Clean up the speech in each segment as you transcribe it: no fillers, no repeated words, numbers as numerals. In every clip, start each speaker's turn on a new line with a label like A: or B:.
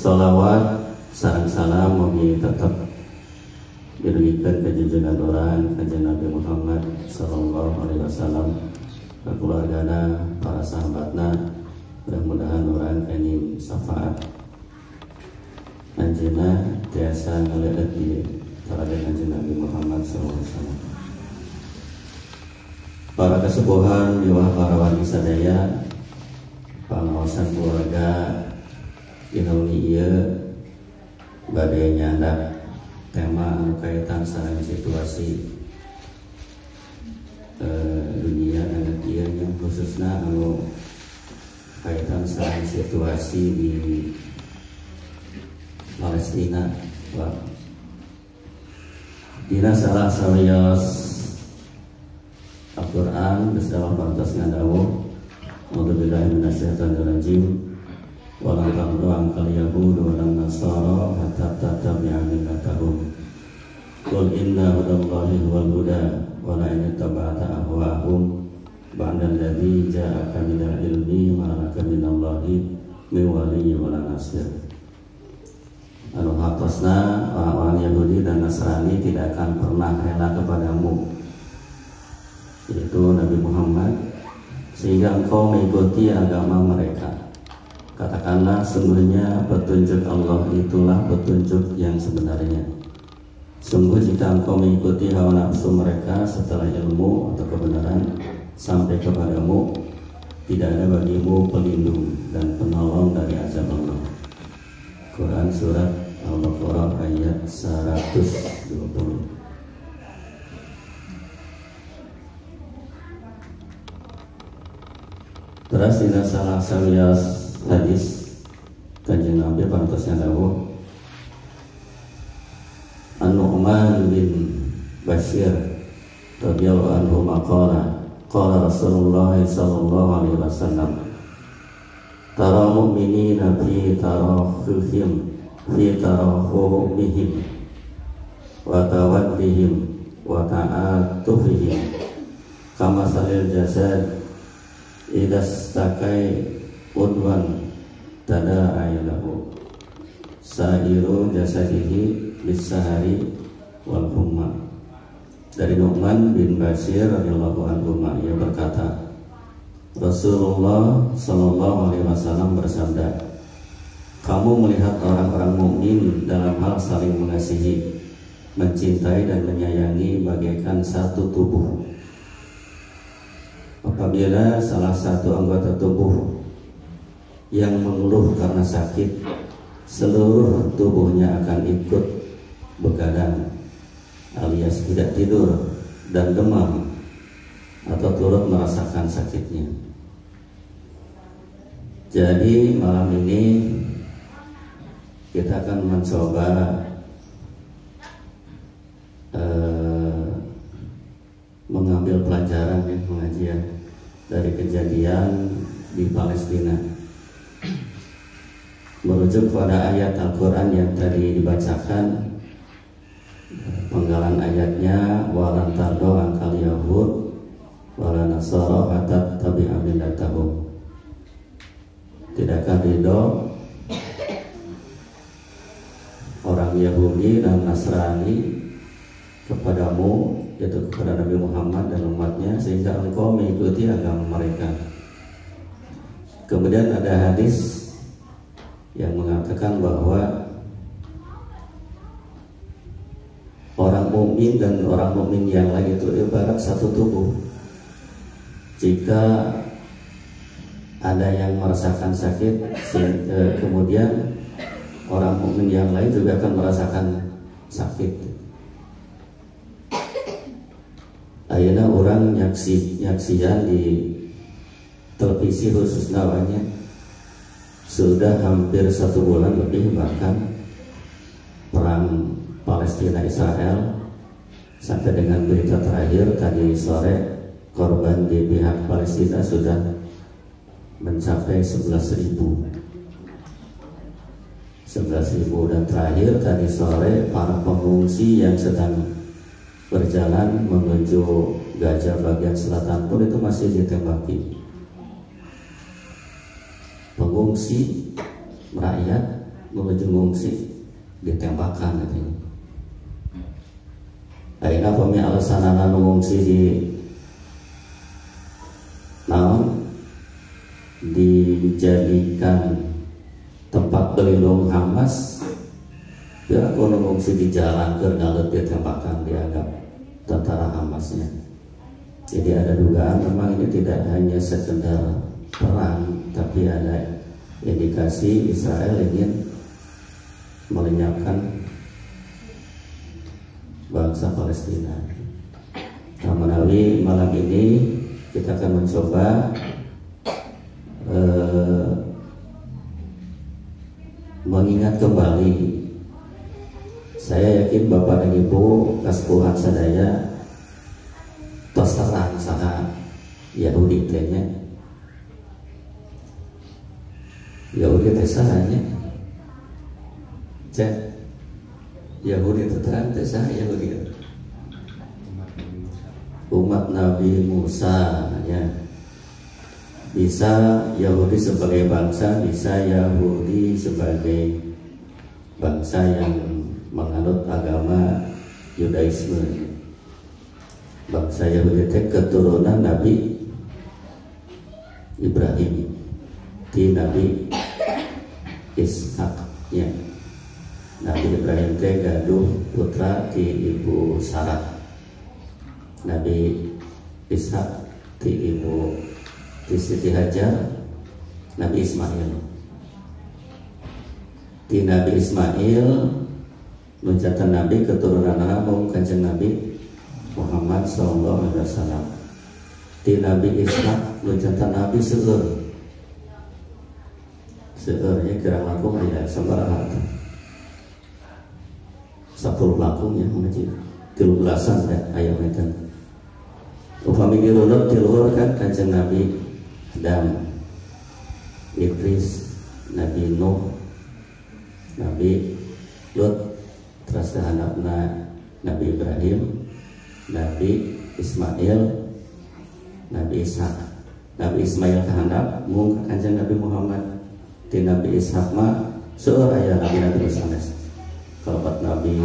A: Salawat sareng salam mugi tetap dirugikan kejujuran orang kanjeng Nabi Muhammad sallallahu alaihi wasallam, ke keluargana, para sahabatna, mudah-mudahan orang kanyim syafaat anjeunna tiasa ngaleut di teladan kanjeng Nabi Muhammad sallallahu alaihi wasallam. Para kesepuhan miwah para wali sadaya, pangaosan keluarga inauni ieu bade nyandak tema anu kaitan sareng situasi dunia dan ieu nya khususna anu kaitan sareng situasi di Palestina. Dina salah salios Al-Quran bersama pantas ngadawu A'udzubillahi minasyaitonir rajim wa la ta'budu ankal yahud wa lan nasara hatta tattabi'a millatahum qul inna hudallahi huwal huda wa la in ittaba'ta ahwa'ahum ba'da alladzi ja'aka minal ilmi ma laka minallahi min waliyyin wa la nasir. Anu hapasna orang-orang Yahudi dan Nasrani tidak akan pernah rela kepadamu, yaitu Nabi Muhammad, sehingga engkau mengikuti agama mereka. Katakanlah sungguhnya petunjuk Allah itulah petunjuk yang sebenarnya. Sungguh jika engkau mengikuti hawa nafsu mereka setelah ilmu atau kebenaran sampai kepadamu, tidak ada bagimu pelindung dan penolong dari azab Allah. Quran surat Al-Baqarah ayat 120. Terus dina salah salias hadis kanjeng Nabi pantosnya dawuh An-Nu'man bin Bashir radhiyallahu anhu maqala qala Rasulullah sallallahu alaihi wasallam tara mu'minina fi tarahufihim fi tarahumihim wa tawaddihim wa ta'atufihim kama salil jasad idas takai udwan tada'ai lahu sa'iru jasadihi bisahari wal humma. Dari Nu'man bin Bashir radhiyallahu anhu ia berkata, Rasulullah sallallahu alaihi wasallam bersabda, kamu melihat orang-orang mukmin dalam hal saling mengasihi, mencintai dan menyayangi bagaikan satu tubuh. Apabila salah satu anggota tubuh yang mengeluh karena sakit, seluruh tubuhnya akan ikut begadang alias tidak tidur dan demam atau turut merasakan sakitnya. Jadi malam ini kita akan mencoba mengambil pelajaran pengajian dari kejadian di Palestina, merujuk pada ayat Al-Quran yang tadi dibacakan. Penggalan ayatnya walan tardo angkal yahud walan nasara hatta tabi'a millatahum. Tidakkah ridho orang Yahudi dan Nasrani kepadamu, yaitu kepada Nabi Muhammad dan umatnya, sehingga engkau mengikuti agama mereka. Kemudian ada hadis yang mengatakan bahwa orang mukmin dan orang mukmin yang lain itu ibarat satu tubuh. Jika ada yang merasakan sakit, kemudian orang mukmin yang lain juga akan merasakan sakit. Ayeuna orang nyaksian di televisi khusus nawanya sudah hampir 1 bulan lebih, bahkan perang Palestina Israel sampai dengan berita terakhir tadi sore korban di pihak Palestina sudah mencapai 11.000 dan terakhir tadi sore para pengungsi yang sedang berjalan menuju Gaza bagian selatan pun itu masih ditembaki. Pengungsi rakyat menuju ngungsi ditembakkan katanya. Ayeuna pami alasanana ngungsi di naon dijadikan tempat berlindung Hamas, ya kono ngungsi di jalan keur ngalet ditembakkan dianggap tentara Hamasnya. Jadi ada dugaan memang ini tidak hanya sekedar perang, tapi ada indikasi Israel ingin melenyapkan bangsa Palestina. Nah, melalui malam ini kita akan mencoba mengingat kembali. Saya yakin Bapak dan Ibu kaspuhan sadaya tos terang saha Yahudi teh nya. Yahudi teh sahanya cek Yahudi teh terang teh saha Yahudi umat Nabi Musa ya. Bisa Yahudi sebagai bangsa, bisa Yahudi sebagai bangsa yang menganut agama Yudaisme. Bangsa Yahudi itu keturunan Nabi Ibrahim, di Nabi Ishak ya. Nabi Ibrahim itu gaduh putra di ibu Sarah. Nabi Ishak di ibu Siti Hajar, Nabi Ismail. Di Nabi Ismail menjatan Nabi keturunan Nabi Kanjeng Nabi Muhammad SAW. Di Nabi Ishak menjatan Nabi Seueur. Seueurnya kira langkung ya sabaraha. 10 langkung ya mengaji. 13an ya aya meten. Upami dirunut di luhur kan Kanjeng Nabi Adam, Idris, Nabi Nuh, Nabi Lut, terus kehanapna Nabi Ibrahim, Nabi Ismail, Nabi Ishak. Nabi Ismail kehandap mung Kanjeng Nabi Muhammad. Di Nabi Ishak mah seueur aya nabi-nabi sanes. Kalabat Nabi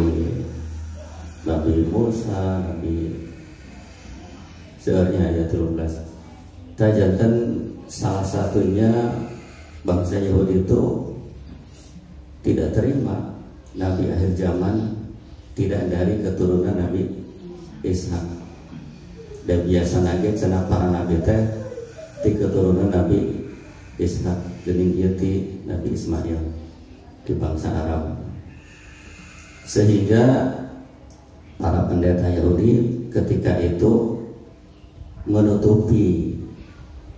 A: Musa, Nabi seurnya aya 13. Tajanten salah satunya bangsa Yahudi itu tidak terima Nabi akhir zaman tidak dari keturunan Nabi Ishak. Dan biasa nage cenah para nabi teh di keturunan Nabi Ishak, geuning ieu ti Nabi Ismail di bangsa Arab. Sehingga para pendeta Yahudi ketika itu menutupi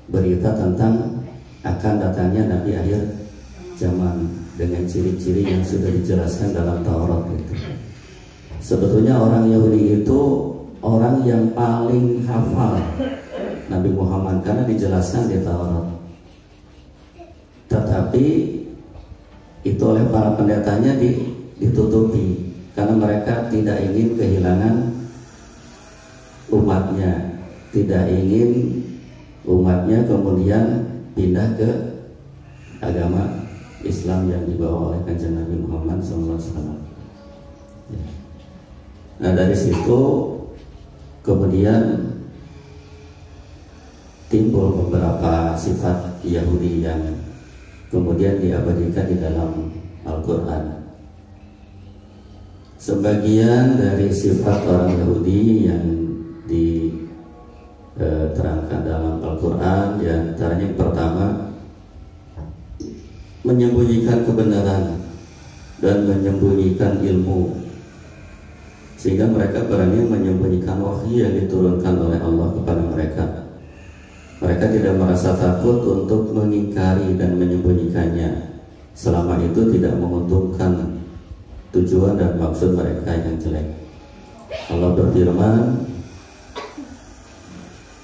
A: berita tentang akan datangnya Nabi akhir zaman dengan ciri-ciri yang sudah dijelaskan dalam Taurat itu. Sebetulnya orang Yahudi itu orang yang paling hafal Nabi Muhammad karena dijelaskan di Taurat. Tetapi itu oleh para pendetanya ditutupi karena mereka tidak ingin kehilangan umatnya, tidak ingin umatnya kemudian pindah ke agama Islam yang dibawa oleh Kanjeng Nabi Muhammad SAW. Nah dari situ kemudian timbul beberapa sifat Yahudi yang kemudian diabadikan di dalam Al-Quran. Sebagian dari sifat orang Yahudi yang diterangkan dalam Al-Quran, diantaranya yang pertama menyembunyikan kebenaran dan menyembunyikan ilmu, sehingga mereka berani menyembunyikan wahyu yang diturunkan oleh Allah kepada mereka. Mereka tidak merasa takut untuk mengingkari dan menyembunyikannya selama itu tidak menguntungkan tujuan dan maksud mereka yang jelek. Allah berfirman,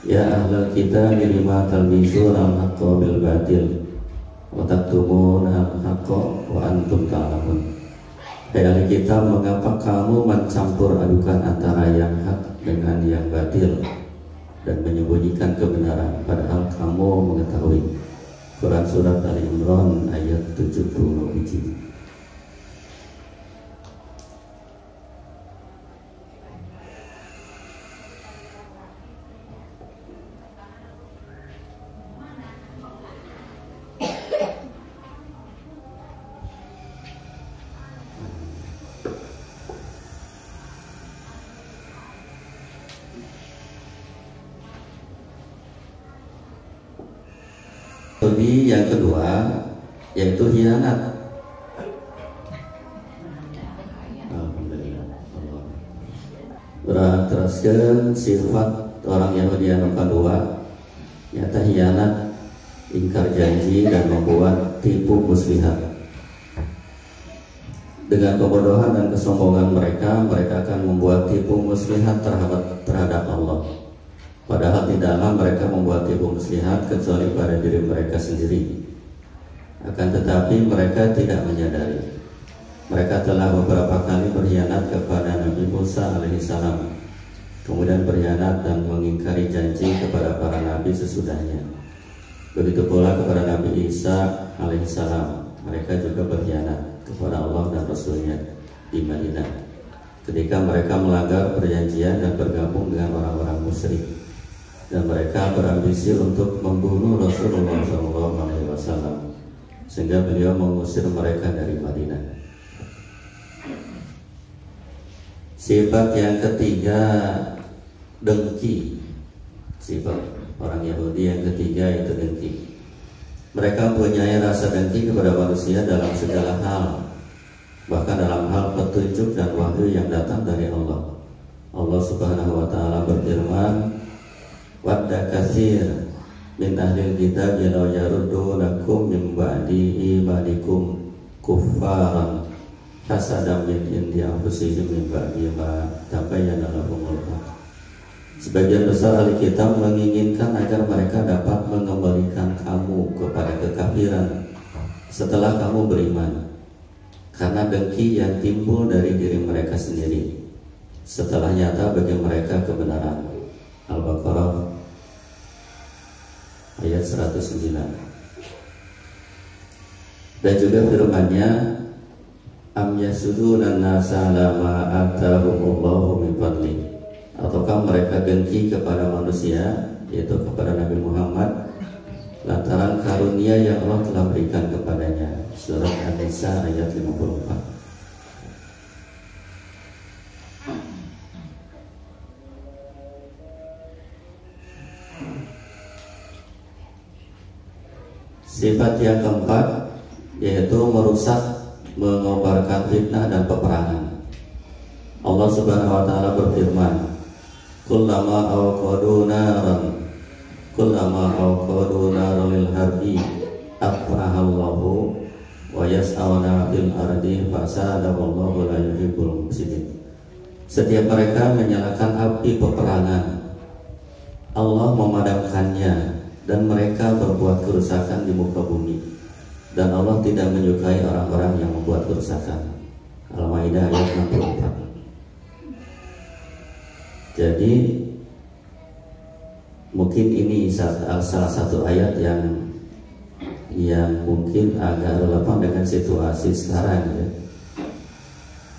A: ya ahlal kitab lima talbisuna al-haqqa bil batil wa taktumuna al-haqqa wa antum ta'lamun. Hai ahli kitab, mengapa kamu mencampur adukan antara yang hak dengan yang batil dan menyembunyikan kebenaran padahal kamu mengetahui. Quran surat Ali Imran ayat 70. Yahudi yang kedua yaitu khianat. Alhamdulillah. Teruskan sifat orang Yahudi yang kedua nyata khianat, ingkar janji, dan membuat tipu muslihat. Dengan kebodohan dan kesombongan mereka akan membuat tipu muslihat terhadap Allah. Padahal tidaklah mereka membuat tipu muslihat kecuali pada diri mereka sendiri. Akan tetapi mereka tidak menyadari. Mereka telah beberapa kali berkhianat kepada Nabi Musa alaihissalam, kemudian berkhianat dan mengingkari janji kepada para nabi sesudahnya. Begitu pula kepada Nabi Isa alaihissalam, mereka juga berkhianat kepada Allah dan Rasulnya di Madinah ketika mereka melanggar perjanjian dan bergabung dengan orang-orang musyrik, dan mereka berambisi untuk membunuh Rasulullah SAW sehingga beliau mengusir mereka dari Madinah. Sifat yang ketiga, dengki. Sifat orang Yahudi yang ketiga itu dengki. Mereka mempunyai rasa dengki kepada manusia dalam segala hal, bahkan dalam hal petunjuk dan wahyu yang datang dari Allah. Allah Subhanahu wa taala berfirman, "Wadda katsir min ahlil kitab law yaruddunakum min ba'di imanikum kuffaran hasadan min indi anfusihim min ba'di ma tabayyana lahumul haqq." Sebagian besar ahli kitab menginginkan agar mereka dapat mengembalikan kamu kepada kekafiran setelah kamu beriman, karena dengki yang timbul dari diri mereka sendiri setelah nyata bagi mereka kebenaran. Al-Baqarah ayat 109. Dan juga firman-Nya, am yasuduna nasa lama atahumullahu min fadli. Ataukah mereka dengki kepada manusia, yaitu kepada Nabi Muhammad, lantaran karunia yang Allah telah berikan kepadanya. Surah An-Nisa ayat 54. Sifat yang keempat yaitu merusak, mengobarkan fitnah dan peperangan. Allah Subhanahu wa taala berfirman, kullama awqadu naran lil harbi aqrahallahu wa yas'auna fil ardi fasada wallahu la yuhibbul mufsidin. Setiap mereka menyalakan api peperangan, Allah memadamkannya, dan mereka berbuat kerusakan di muka bumi, dan Allah tidak menyukai orang-orang yang membuat kerusakan. Al-Maidah ayat 64. Jadi mungkin ini salah satu ayat yang mungkin agak relevan dengan situasi sekarang ya.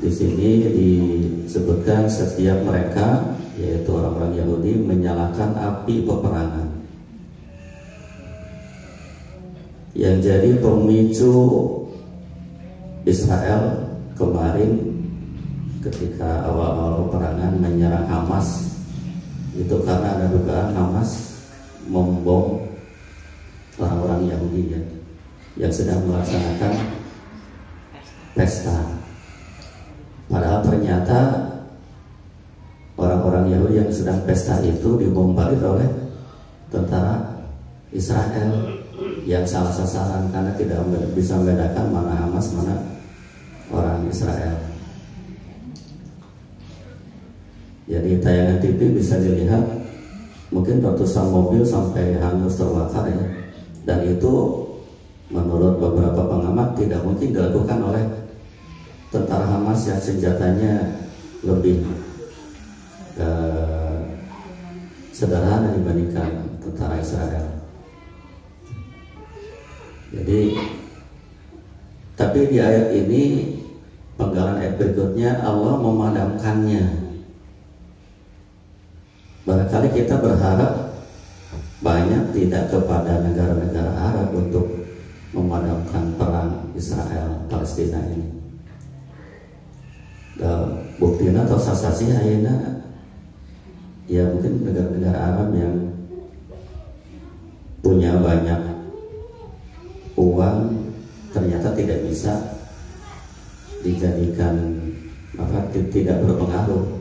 A: Di sini disebutkan setiap mereka, yaitu orang-orang Yahudi, menyalakan api peperangan. Yang jadi pemicu Israel kemarin ketika awal-awal peperangan menyerang Hamas itu karena ada dugaan Hamas membom orang-orang Yahudi yang sedang melaksanakan pesta. Padahal ternyata orang-orang Yahudi yang sedang pesta itu dibombardir oleh tentara Israel yang salah sasaran karena tidak bisa membedakan mana Hamas mana orang Israel. Jadi tayangan TV bisa dilihat mungkin ratusan mobil sampai hangus terbakar ya. Dan itu menurut beberapa pengamat tidak mungkin dilakukan oleh tentara Hamas yang senjatanya lebih sederhana dibandingkan tentara Israel. Jadi tapi di ayat ini, penggalan ayat berikutnya, Allah memadamkannya. Barangkali kita berharap banyak tidak kepada negara-negara Arab untuk memadamkan perang Israel Palestina ini. Dan buktinya atau sasasi ayeuna ya mungkin negara-negara Arab yang punya banyak uang ternyata tidak bisa dijadikan tidak berpengaruh.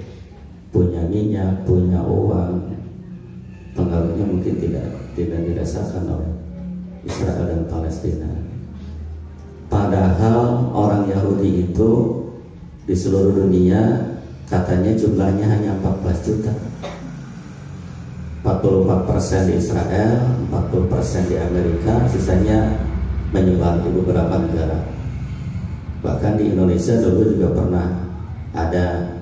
A: Punya minyak, punya uang, pengaruhnya mungkin tidak dirasakan oleh Israel dan Palestina. Padahal orang Yahudi itu di seluruh dunia katanya jumlahnya hanya 14 juta. 44% di Israel, 40% di Amerika, sisanya menyebar di beberapa negara. Bahkan di Indonesia dulu juga pernah ada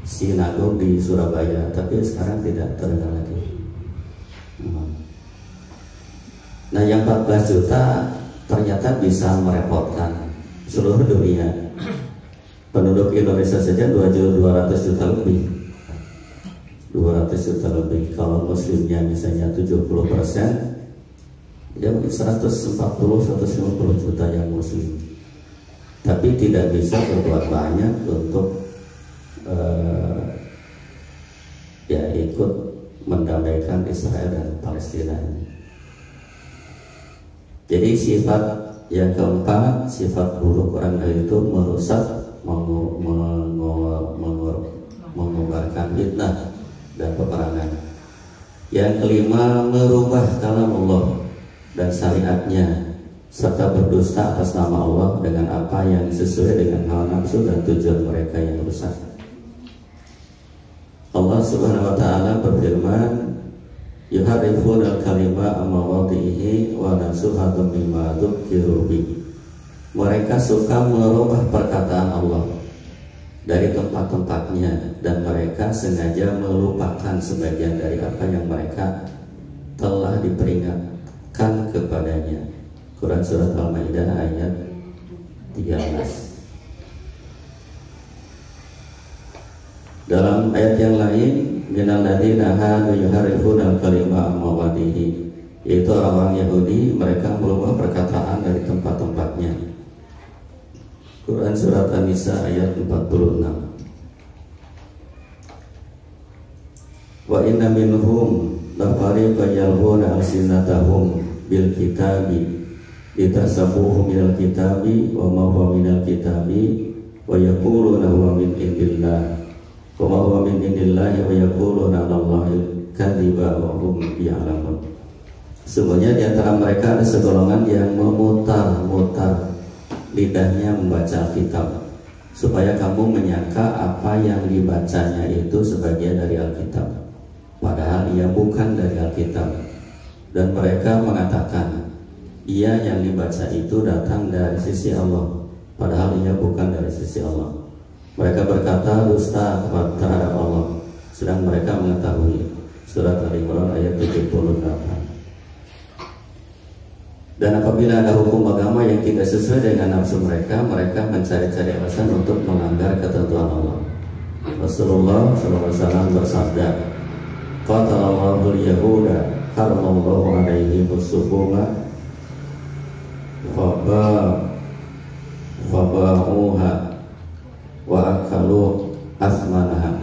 A: sinagog di Surabaya, tapi sekarang tidak terdengar lagi. Nah, yang 14 juta ternyata bisa merepotkan seluruh dunia. Penduduk Indonesia saja 200 juta lebih. 200 juta lebih. Kalau muslimnya misalnya 70%, ya mungkin 140-150 juta yang muslim. Tapi tidak bisa berbuat banyak untuk ya ikut mendamaikan Israel dan Palestina ini. Jadi sifat yang keempat, sifat buruk orang itu merusak, mengobarkan fitnah dan peperangan. Yang kelima, merubah kalam Allah dan syariatnya, serta berdusta atas nama Allah dengan apa yang sesuai dengan hawa nafsu dan tujuan mereka yang rusak. Allah Subhanahu wa taala berfirman, yuharrifuna al-kalima amma wadhihi wa nasuhatu mimma dzukkiru bi. Mereka suka merubah perkataan Allah dari tempat-tempatnya dan mereka sengaja melupakan sebagian dari apa yang mereka telah diperingatkan kepadanya. Quran surat Al-Maidah ayat 13. Dalam ayat yang lain, minal ladzina hadu yuharrifuna al-kalima amma wadhihi, yaitu orang-orang Yahudi, mereka merubah perkataan dari tempat-tempatnya. Quran surat An-Nisa ayat 46. Wa inna minhum lafariqan yalghuna alsinatahum bil kitabi litasabuhu minal kitabi wa ma huwa minal kitabi wa yaquluna huwa min indillah wa ma huwa min indillahi wa yaquluna 'alallahi kadziba wa hum ya'lamun. Sebenarnya di antara mereka ada segolongan yang memutar-mutar lidahnya membaca Alkitab supaya kamu menyangka apa yang dibacanya itu sebagian dari Alkitab, padahal ia bukan dari Alkitab. Dan mereka mengatakan ia yang dibaca itu datang dari sisi Allah, padahal ia bukan dari sisi Allah. Mereka berkata dusta terhadap Allah, sedang mereka mengetahui. Surat Al-Imran ayat 78. Dan apabila ada hukum agama yang tidak sesuai dengan nafsu mereka, mereka mencari-cari alasan untuk melanggar ketentuan Allah. Rasulullah SAW bersabda, Qatalallahul yahuda haramallahu alaihim as-suhuma faba'uha wa akalu asmanaha.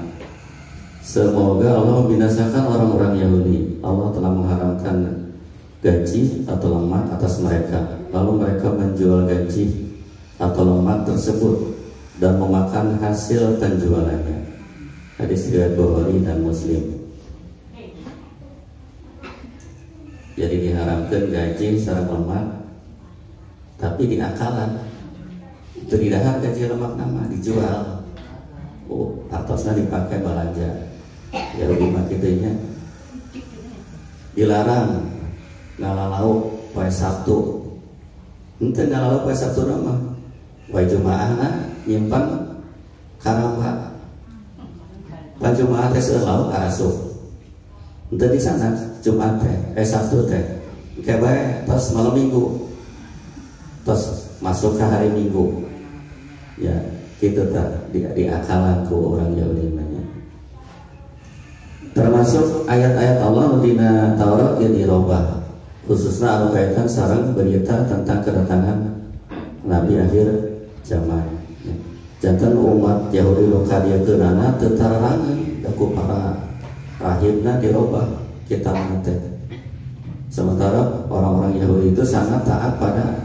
A: Semoga Allah membinasakan orang-orang Yahudi. Allah telah mengharamkan gaji atau lemak atas mereka, lalu mereka menjual gaji atau lemak tersebut dan memakan hasil penjualannya. Hadis riwayat Bukhari dan Muslim. Jadi diharamkan gaji secara lemak, tapi di akalan itu didahar gaji lemak nama dijual. Atasnya dipakai belanja. Ya lebih makitnya dilarang ngalalau poe Sabtu. Ente ngalalau poe Sabtu nama poe Jumaahna nyimpan karamba. Poe Jumaah teh seulau karasup. Ente di sana Jumat teh Sabtu teh kayak bae tos malam Minggu. Tos masuk ke hari Minggu. Ya, gitu tak di akalan ku orang Yahudi namanya. Termasuk ayat-ayat Allah dina Taurat yang dirubah, khususnya anu kaitan sareng berita tentang kedatangan Nabi akhir zaman. Jantan umat Yahudi lokal keunana teu tararangan ku para rahibna dirubah kitab teh Sementara orang-orang Yahudi itu sangat taat pada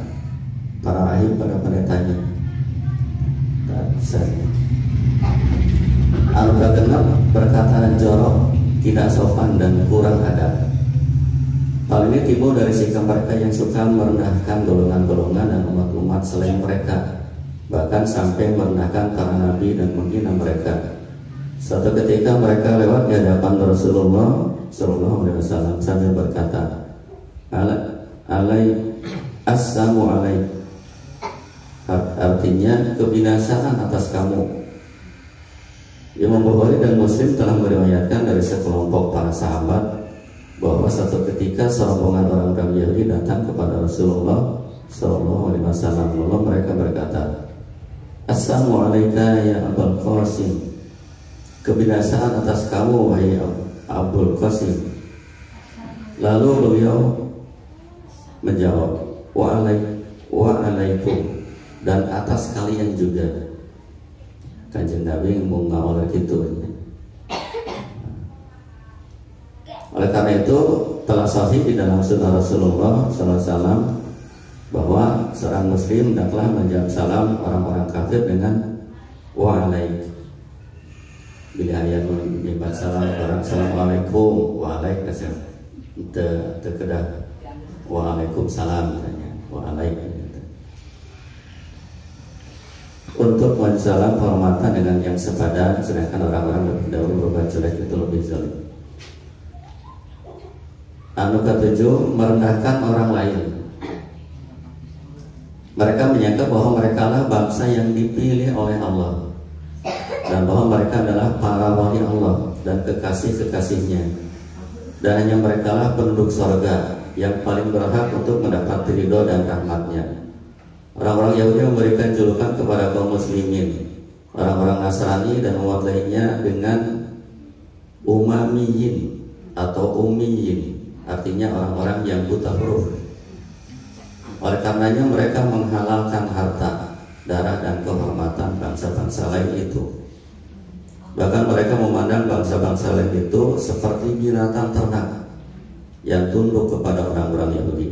A: para rahib, pada pendetanya. Al-Qur'an genap berkata jorok, tidak sopan dan kurang adab. Hal ini timbul dari sikap mereka yang suka merendahkan golongan-golongan dan umat-umat selain mereka, bahkan sampai merendahkan para nabi dan menghina mereka. Suatu ketika mereka lewat di hadapan Rasulullah Sallallahu Alaihi Wasallam sambil berkata, Assalamu alaikum, artinya kebinasaan atas kamu. Imam Bukhari dan Muslim telah meriwayatkan dari sekelompok para sahabat bahwa satu ketika serombongan orang-orang Yahudi datang kepada Rasulullah Sallallahu Alaihi Wasallam. Lalu mereka berkata, Assalamu alayka ya Abul Qasim, kebinasaan atas kamu wahai Abul Qasim. Lalu beliau menjawab, wa alaikum, dan atas kalian juga. Kanjeng Nabi ngawal gitu. Oleh karena itu telah sahih di dalam sunnah Rasulullah SAW bahwa seorang muslim hendaklah menjawab salam orang-orang kafir dengan wa alaik. Bila ayat menjawab salam orang assalamualaikum wa alaik kasih terkedah waalaikumsalam katanya, waalaikumsalam. Untuk mensalam penghormatan dengan yang sepadan, sedangkan orang-orang terdahulu berbuat jelek itu lebih zalim. Anu ketujuh, merendahkan orang lain. Mereka menyangka bahwa mereka lah bangsa yang dipilih oleh Allah dan bahwa mereka adalah para wali Allah dan kekasih-kekasihnya, dan hanya mereka lah penduduk surga yang paling berhak untuk mendapat ridho dan rahmatnya. Orang-orang Yahudi memberikan julukan kepada kaum muslimin, orang-orang Nasrani dan umat lainnya dengan umamiyin atau umiyin, artinya orang-orang yang buta huruf. Oleh karenanya mereka menghalalkan harta, darah dan kehormatan bangsa-bangsa lain itu. Bahkan mereka memandang bangsa-bangsa lain itu seperti binatang ternak yang tunduk kepada orang-orang Yahudi.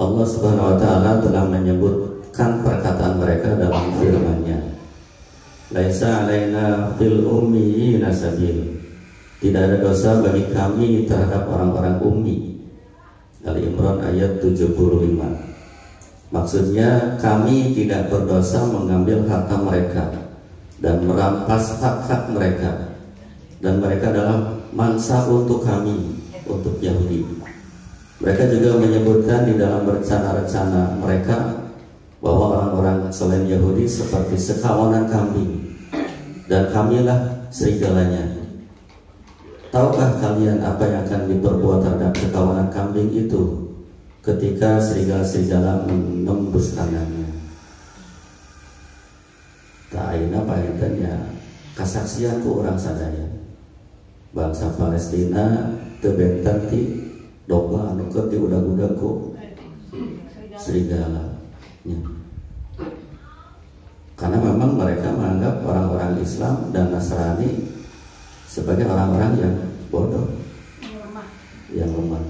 A: Allah Subhanahu wa Ta'ala telah menyebutkan perkataan mereka dalam firman-Nya, Laisa alaina fil ummiyina sabil, tidak ada dosa bagi kami terhadap orang-orang ummi. Ali Imran ayat 75. Maksudnya kami tidak berdosa mengambil harta mereka dan merampas hak-hak mereka, dan mereka adalah mangsa untuk kami, untuk Yahudi. Mereka juga menyebutkan di dalam rencana-rencana mereka bahwa orang-orang selain Yahudi seperti sekawanan kambing dan kamilah serigalanya. Tahukah kalian apa yang akan diperbuat terhadap sekawanan kambing itu ketika serigala-serigala menembus kandangnya? Ta'ina pahintennya kasaksian ku orang sadaya bangsa Palestina tebenten ti domba anu keur diudag-udag ku serigala ya. Karena memang mereka menganggap orang-orang Islam dan Nasrani sebagai orang-orang yang bodoh, yang lemah.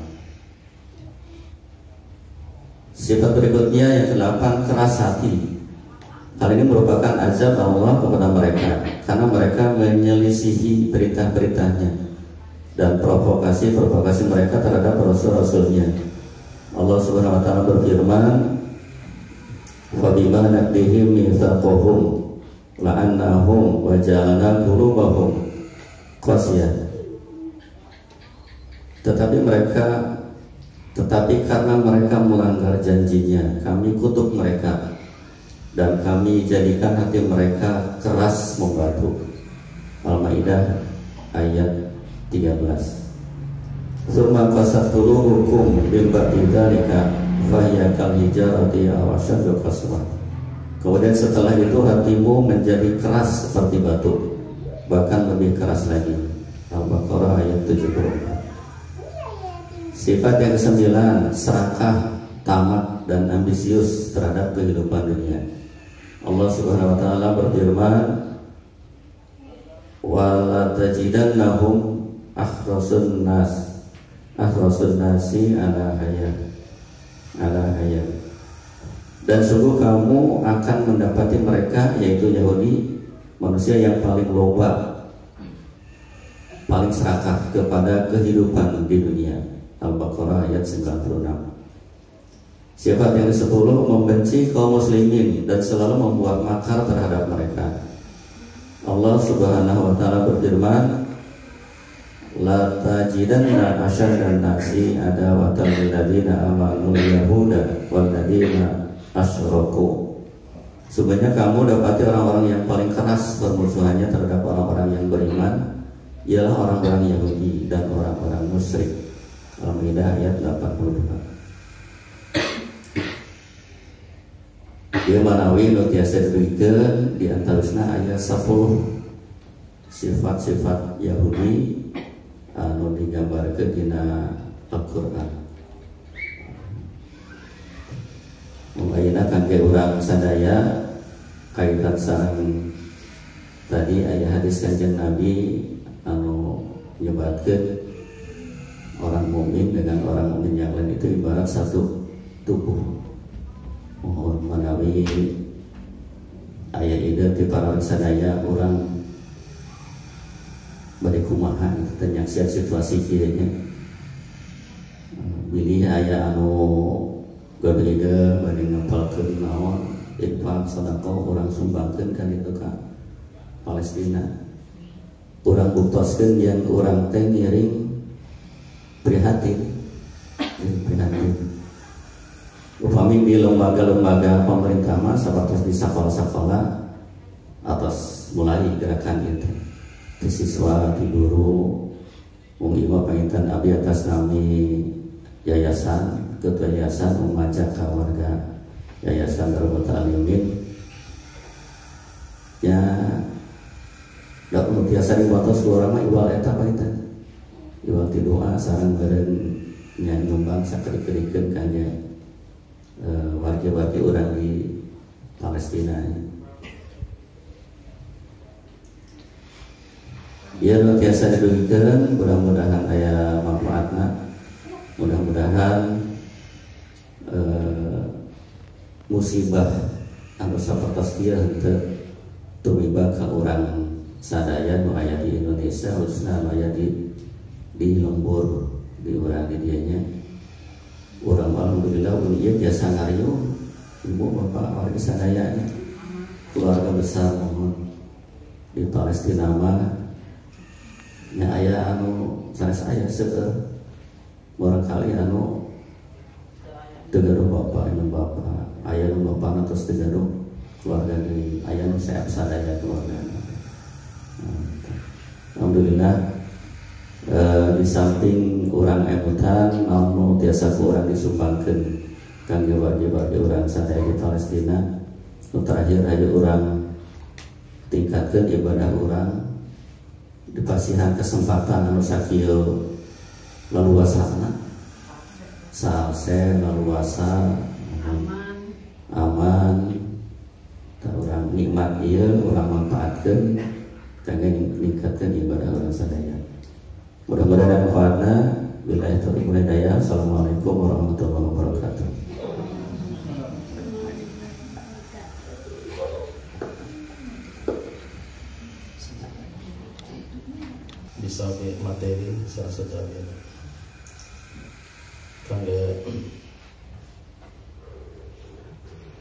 A: Sifat berikutnya yang ke-8, keras hati. Hal ini merupakan azab Allah kepada mereka karena mereka menyelisihi perintah-perintahnya dan provokasi mereka terhadap rasul-rasulnya. Allah Subhanahu wa Ta'ala berfirman, "Fabima naqdihim mitsaqahum la'annahum wa ja'alna qulubahum qasiyah." Tetapi karena mereka melanggar janjinya, kami kutuk mereka dan kami jadikan hati mereka keras membatu. Al-Maidah ayat 13. Summa qasat qulubukum min ba'di dzalika fahiya kal hijarati aw ashaddu qaswa. Kemudian setelah itu hatimu menjadi keras seperti batu, bahkan lebih keras lagi. Al-Baqarah ayat 74. Sifat yang ke-9, serakah, tamak dan ambisius terhadap kehidupan dunia. Allah Subhanahu wa Ta'ala berfirman, "Wala tajidannahum akhrasun nas ahrasun nasi ala hayat dan sungguh kamu akan mendapati mereka, yaitu Yahudi, manusia yang paling loba, paling serakah kepada kehidupan di dunia. Al-Baqarah ayat 96. Sifat yang ke-10, membenci kaum muslimin dan selalu membuat makar terhadap mereka. Allah Subhanahu wa taala berfirman, la tajidanna asyaddan nasi adawatan lil ladzina amanu yahuda wal ladzina asyraku. Sebenarnya kamu dapati orang-orang yang paling keras permusuhannya terhadap orang-orang yang beriman ialah orang-orang Yahudi dan orang-orang musyrik. Al-Maidah ayat 82. Dia manawi nu tiasa dibikeun di antarana aya 10 sifat-sifat Yahudi anu digambarkeun dina Al-Qur'an. Ayeuna kangge urang sadaya kaitan sareng tadi aya hadis Kanjeng Nabi anu nyebatkeun orang mukmin dengan orang mukmin yang lain itu ibarat satu tubuh. Mohon menawi aya ide ti para sadaya urang bade kumaha teh nyaksian situasi kieu nya. Bilih aya anu gabede bade ngapalkeun naon infak sedekah urang sumbangkeun ka ditu ka Palestina. Urang buktoskeun yen urang teh ngiring prihatin. Upami di lembaga-lembaga pemerintah mah sabatos di sekolah-sekolah atas mulai gerakan itu di siswa, di guru mungkin panginten abdi atas nami yayasan, ketua yayasan mengajak ke warga yayasan Darul Ta'alimin ya dak nu tiasa dibatos urang mah iwal eta panginten iwal ti doa sareng beureun nya nyumbang sakedik-kedikeun ka nya warga-warga orang di Palestina. Biar biasa diberikan, mudah-mudahan aya manfaatna, mudah-mudahan musibah anu sapertos kieu henteu tumiba ka urang sadaya nu aya di Indonesia, khususna anu aya di lembur di urang di dieu nya. Orang alhamdulillah uliya biasa ngariung ibu bapak warga sadaya keluarga besar mohon di Palestina mah nya aya anu sanes aya seueur barangkali anu teu gaduh bapak anu bapak aya nu bapana tos teu gaduh keluarga deui aya nu saep sadaya keluarga. Alhamdulillah di samping orang emutan namun tiasa ku orang disumbangkeun kangge warga-warga orang sadaya di Palestina. Nu terakhir aya orang tingkatkeun ibadah orang dipasihan kesempatan anu sakieu leluasana salse leluasa aman ta urang nikmat ieu urang manfaatkeun kangge ningkatkeun ibadah orang sadaya. Mudah-mudahan manfaatna. Billahi taufiq wal hidayah. Assalamualaikum warahmatullahi wabarakatuh.
B: Bisa ke materi secara sederhana. Kangge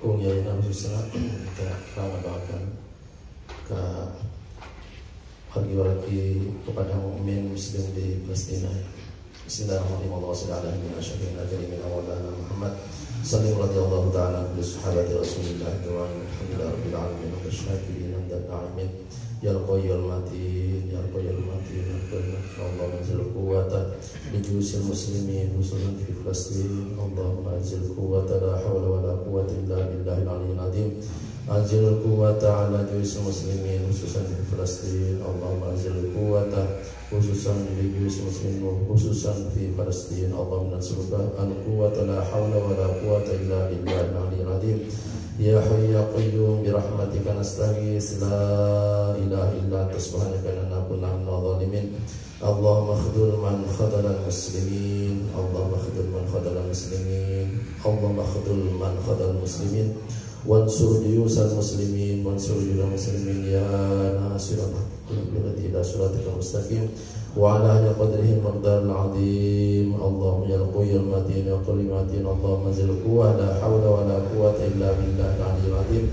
B: ungyaina khususna kita kawan-kawan ka bagi kepada mukmin muslim di Palestina. Bismillahirrahmanirrahim. Muhammad sallallahu ta'ala alaihi sahabati Rasulillah wa alhamdulillah rabbil alamin wa syakirin dan amin. Ya qayyul matin ya qayyul matin Allah anzil quwwata li jusil muslimin khususan fi Palestin. Allahumma anzil quwwata la hawla wa la quwwata illa billahil aliyyil azim. Anzil quwwata ala jusil muslimin khususan di Palestin. Allahumma anzil quwwata khususan di jusil muslimin khususan di Palestin. Allahumma anzil quwwata la hawla wa la quwwata illa billahil aliyyil azim. Ya Hayyu Ya Qayyum birahmatika nastaghits la ilaha illa anta subhanaka inna kunna minadh dhalimin. Allahumma khudul man khadala muslimin, Allahumma khudul man khadala muslimin, Allahumma khudul man khadala muslimin, wansur juyusal muslimin, wansur juyusal muslimin ya nasiral haqq ila siratikal mustaqim wa ala ahli qadrihim maqdaril azim. Allahumma ya qayyul matin ya qayyul matin, Allahumma zil quwwah la hawla wa la quwwata illa billahil aliyyil azim.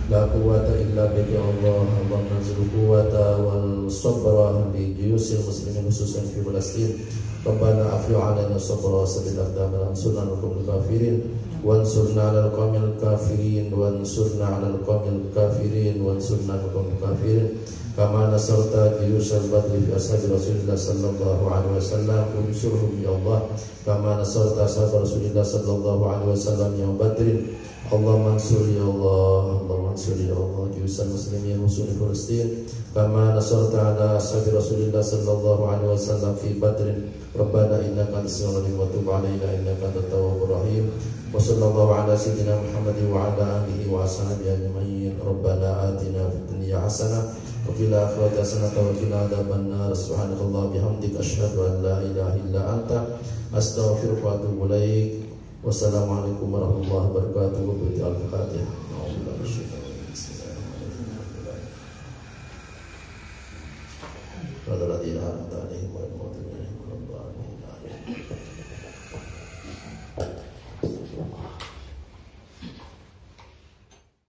B: La quwwata illa billah Allah. Allahumma zil quwwata wal sabra li juyusil muslimin khususan fi Palestin. Rabbana afyu alaina sabra wa sabbit aqdamana wansurna 'alal qawmil kafirin wansurna 'alal qawmil kafirin wansurna 'alal qawmil kafirin wansurna 'alal qawmil kafirin kama nasarta juyusal badri fi ashabi Rasulillah sallallahu alaihi wasallam unsurhum ya Allah kama nasarta ashabi Rasulillah sallallahu alaihi wasallam ya badrin. Allah mansur ya Allah, Allah mansur ya Allah juyusal muslimin musuh Palestin kama nasarta ala ashabi Rasulillah sallallahu alaihi wasallam fi badrin. Rabbana innaka antas samiul wa tub alaina innaka antat tawwabur rahim. Wa sallallahu ala sayyidina Muhammadin wa ala alihi wa ashabihi ajma'in. Rabbana atina fid dunya hasanah wa fil akhirati hasanah wa qina adzabannar. Subhanallahi bihamdika asyhadu an la ilaha illa anta astaghfiruka wa atubu ilaik. Wassalamualaikum warahmatullahi wabarakatuh. Al-Fatihah. Bismillahirrahmanirrahim.